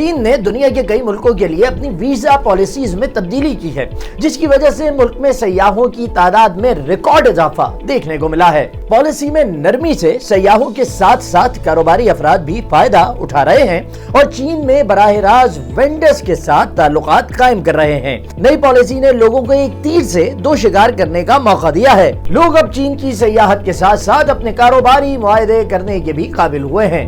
چین نے دنیا کے کئی ملکوں کے لیے اپنی ویزا پالیسیز میں تبدیلی کی ہے، جس کی وجہ سے ملک میں سیاحوں کی تعداد میں ریکارڈ اضافہ دیکھنے کو ملا ہے۔ پالیسی میں نرمی سے سیاحوں کے ساتھ ساتھ کاروباری افراد بھی فائدہ اٹھا رہے ہیں اور چین میں براہ راست وینڈرز کے ساتھ تعلقات قائم کر رہے ہیں۔ نئی پالیسی نے لوگوں کو ایک تیر سے دو شکار کرنے کا موقع دیا ہے۔ لوگ اب چین کی سیاحت کے ساتھ ساتھ اپنے کاروباری معاہدے کرنے کے بھی قابل ہوئے ہیں۔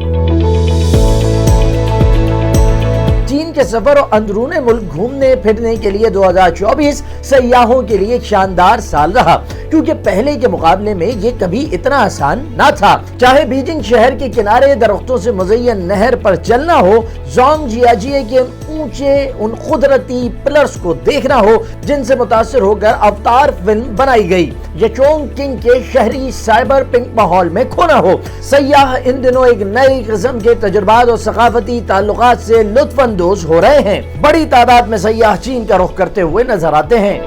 چین کے سفر اور اندرون ملک گھومنے پھرنے کے لیے 2024 سیاحوں کے لیے ایک شاندار سال رہا، کیونکہ پہلے کے مقابلے میں یہ کبھی اتنا آسان نہ تھا۔ چاہے بیجنگ شہر کے کنارے درختوں سے مزین نہر پر چلنا ہو، زونگ جیاجیے کے اونچے ان قدرتی پلرز کو دیکھنا ہو جن سے متاثر ہو کر اوتار فلم بنائی گئی، یا چونگ کنگ کے شہری سائبر پنک ماحول میں کھونا ہو، سیاح ان دنوں ایک نئی قسم کے تجربات اور ثقافتی تعلقات سے لطف اندوز ہو رہے ہیں۔ بڑی تعداد میں سیاح چین کا رخ کرتے ہوئے نظر آتے ہیں۔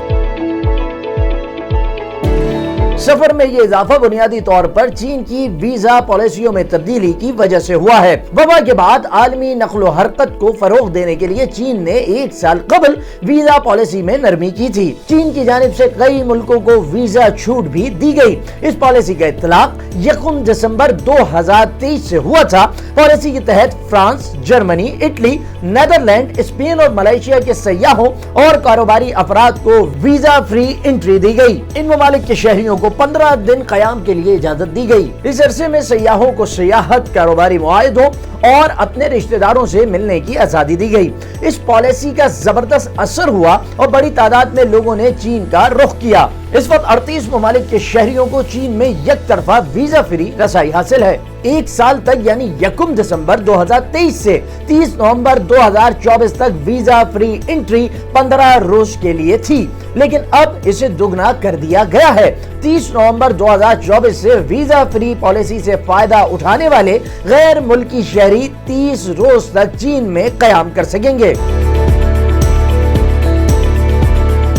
سفر میں یہ اضافہ بنیادی طور پر چین کی ویزا پالیسیوں میں تبدیلی کی وجہ سے ہوا ہے۔ وبا کے بعد عالمی نقل و حرکت کو فروغ دینے کے لیے چین نے ایک سال قبل ویزا پالیسی میں نرمی کی تھی۔ چین کی جانب سے کئی ملکوں کو ویزا چھوٹ بھی دی گئی۔ اس پالیسی کا اطلاق 1 دسمبر 2023 سے ہوا تھا۔ پالیسی کے تحت France, Germany, Italy, Netherland, Spain اور ملائیشیا کے سیاحوں اور کاروباری افراد کو ویزا فری انٹری دی گئی۔ ان ممالک کے شہریوں کو 15 دن قیام کے لیے اجازت دی گئی۔ اس عرصے میں سیاحوں کو سیاحت، کاروباری معاہدوں اور اپنے رشتہ داروں سے ملنے کی آزادی دی گئی۔ اس پالیسی کا زبردست اثر ہوا اور بڑی تعداد میں لوگوں نے چین کا رخ کیا۔ اس وقت 38 ممالک کے شہریوں کو چین میں یک طرفہ ویزا فری رسائی حاصل ہے۔ ایک سال تک یعنی 1 دسمبر 2023 سے 30 نومبر 2024 تک ویزا فری انٹری 15 روز کے لیے تھی، لیکن اب اسے دگنا کر دیا گیا ہے۔ 30 نومبر 2024 سے ویزا فری پالیسی سے فائدہ اٹھانے والے غیر ملکی شہری 30 روز تک چین میں قیام کر سکیں گے۔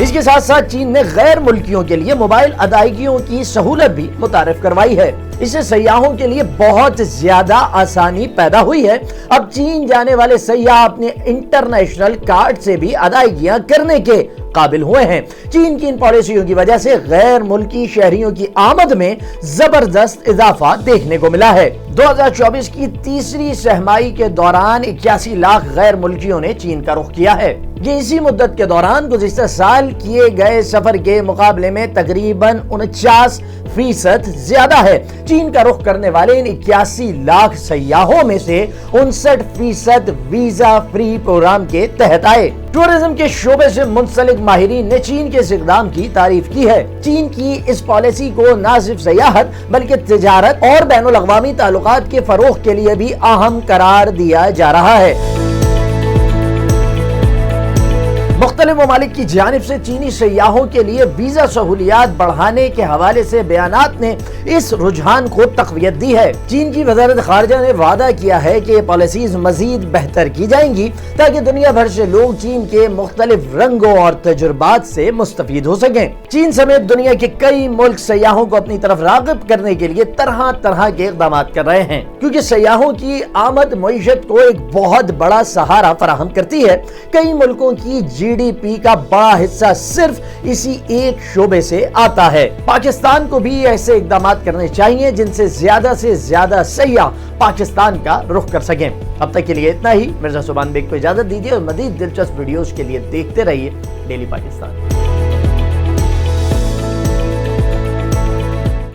اس کے ساتھ ساتھ چین نے غیر ملکیوں کے لیے موبائل ادائیگیوں کی سہولت بھی متعارف کروائی ہے۔ اس سے سیاحوں کے لیے بہت زیادہ آسانی پیدا ہوئی ہے۔ اب چین جانے والے سیاح اپنے انٹرنیشنل کارڈ سے بھی ادائیگیاں کرنے کے قابل ہوئے ہیں۔ چین کی ان پالیسیوں کی وجہ سے غیر ملکی شہریوں کی آمد میں زبردست اضافہ دیکھنے کو ملا ہے۔ 2024 کی تیسری سہمائی کے دوران 81 لاکھ غیر ملکیوں نے چین کا رخ کیا ہے۔ یہ اسی مدت کے دوران گزشتہ سال کیے گئے سفر کے مقابلے میں تقریباً 49% زیادہ ہے۔ چین کا رخ کرنے والے ان 81 لاکھ سیاحوں میں سے 59% ویزا فری پروگرام کے تحت آئے۔ ٹورزم کے شعبے سے منسلک ماہرین نے چین کے اس اقدام کی تعریف کی ہے۔ چین کی اس پالیسی کو نہ صرف سیاحت بلکہ تجارت اور بین الاقوامی تعلقات کے فروغ کے لیے بھی اہم قرار دیا جا رہا ہے۔ مختلف ممالک کی جانب سے چینی سیاحوں کے لیے ویزا سہولیات بڑھانے کے حوالے سے بیانات نے اس رجحان کو تقویت دی ہے۔ چین کی وزارت خارجہ نے وعدہ کیا ہے کہ یہ پالیسیز مزید بہتر کی جائیں گی تاکہ دنیا بھر سے لوگ چین کے مختلف رنگوں اور تجربات سے مستفید ہو سکیں۔ چین سمیت دنیا کے کئی ملک سیاحوں کو اپنی طرف راغب کرنے کے لیے طرح طرح کے اقدامات کر رہے ہیں، کیونکہ سیاحوں کی آمد معیشت کو ایک بہت بڑا سہارا فراہم کرتی ہے۔ کئی ملکوں کی GDP کا بڑا حصہ صرف اسی ایک شعبے سے آتا ہے۔ پاکستان کو بھی ایسے اقدامات کرنے چاہیے جن سے زیادہ سیاح پاکستان کا رخ کر سکیں۔ اب تک کے لیے اتنا ہی۔ مرزا سبحان بیگ کو اجازت دیجیے اور مزید دلچسپ ویڈیوز کے لیے دیکھتے رہیے ڈیلی پاکستان۔